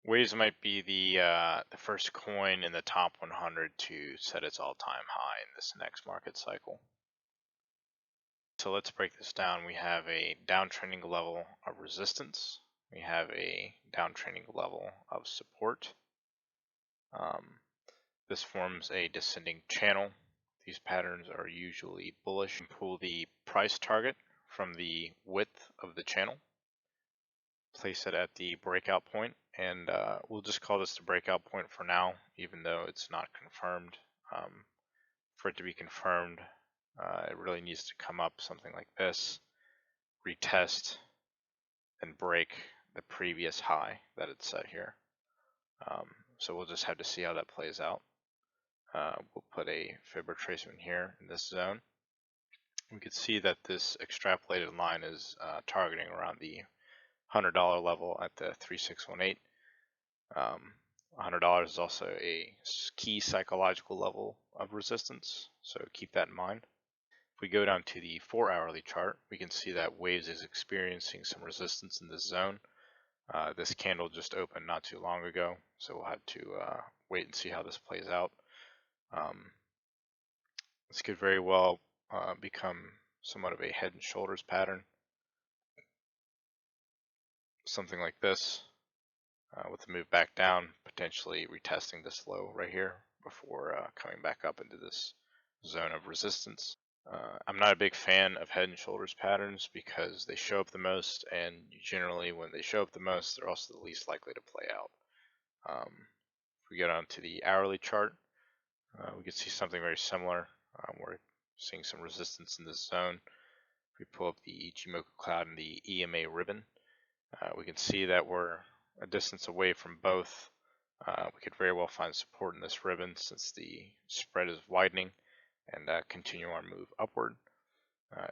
Waves might be the first coin in the top 100 to set its all-time high in this next market cycle. So let's break this down. We have a downtrending level of resistance. We have a downtrending level of support. This forms a descending channel. These patterns are usually bullish. Pull the price target from the width of the channel, place it at the breakout point, and we'll just call this the breakout point for now, even though it's not confirmed. For it to be confirmed, it really needs to come up something like this, retest, and break the previous high that it's set here. So we'll just have to see how that plays out. We'll put a fib retracement here in this zone. We can see that this extrapolated line is targeting around the $100 level at the 3618. $100 is also a key psychological level of resistance, so keep that in mind. If we go down to the 4-hourly chart, we can see that Waves is experiencing some resistance in this zone. This candle just opened not too long ago, so we'll have to wait and see how this plays out. This could very well become somewhat of a head and shoulders pattern, something like this, with a move back down, potentially retesting this low right here before coming back up into this zone of resistance. I'm not a big fan of head and shoulders patterns because they show up the most, and generally when they show up the most, they're also the least likely to play out. If we get onto the hourly chart, we can see something very similar. We're seeing some resistance in this zone. If we pull up the Ichimoku cloud and the EMA ribbon, we can see that we're a distance away from both. We could very well find support in this ribbon since the spread is widening, and continue our move upward.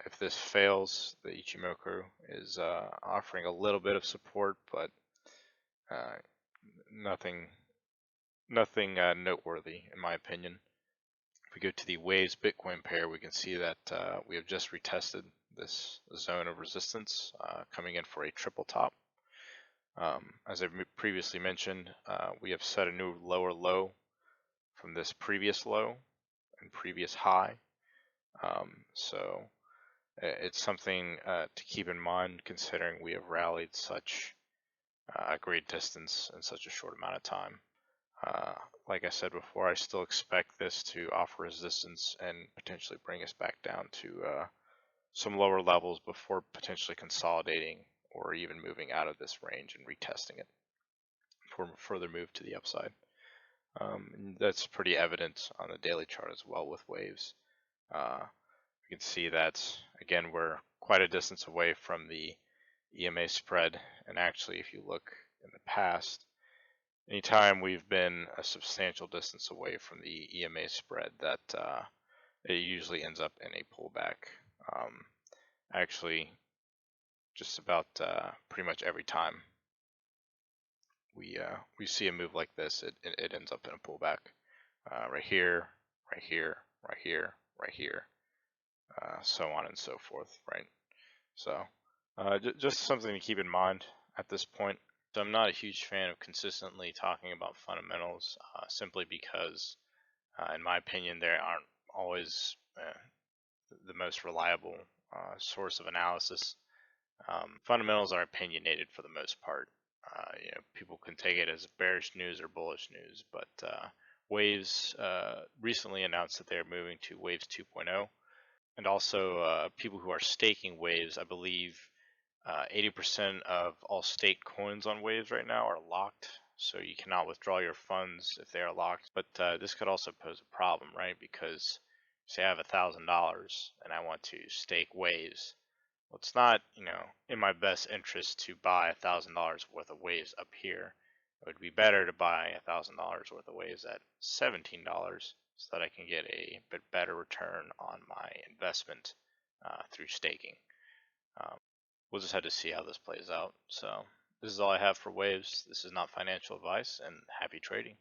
If this fails, the Ichimoku is offering a little bit of support, but nothing noteworthy in my opinion. If we go to the Waves Bitcoin pair, we can see that we have just retested this zone of resistance, coming in for a triple top. As I previously mentioned, we have set a new lower low from this previous low and previous high. So it's something to keep in mind considering we have rallied such a great distance in such a short amount of time. Like I said before, I still expect this to offer resistance and potentially bring us back down to some lower levels before potentially consolidating or even moving out of this range and retesting it for a further move to the upside. That's pretty evident on the daily chart as well with Waves. We can see that, again, we're quite a distance away from the EMA spread, and actually if you look in the past, anytime we've been a substantial distance away from the EMA spread, that it usually ends up in a pullback. Actually, just about pretty much every time we see a move like this, it ends up in a pullback. Right here, right here, right here, right here, so on and so forth, right? So just something to keep in mind at this point. So I'm not a huge fan of consistently talking about fundamentals, simply because, in my opinion, they aren't always the most reliable source of analysis. Fundamentals are opinionated for the most part. People can take it as bearish news or bullish news, but Waves recently announced that they're moving to Waves 2.0, and also people who are staking Waves, I believe 80% of all staked coins on Waves right now are locked, so you cannot withdraw your funds if they are locked. But this could also pose a problem, right? Because say I have $1,000 and I want to stake Waves. Well, it's not, in my best interest to buy $1,000 worth of Waves up here. It would be better to buy $1,000 worth of Waves at $17 so that I can get a bit better return on my investment through staking. We'll just have to see how this plays out. So this is all I have for Waves. This is not financial advice, and happy trading.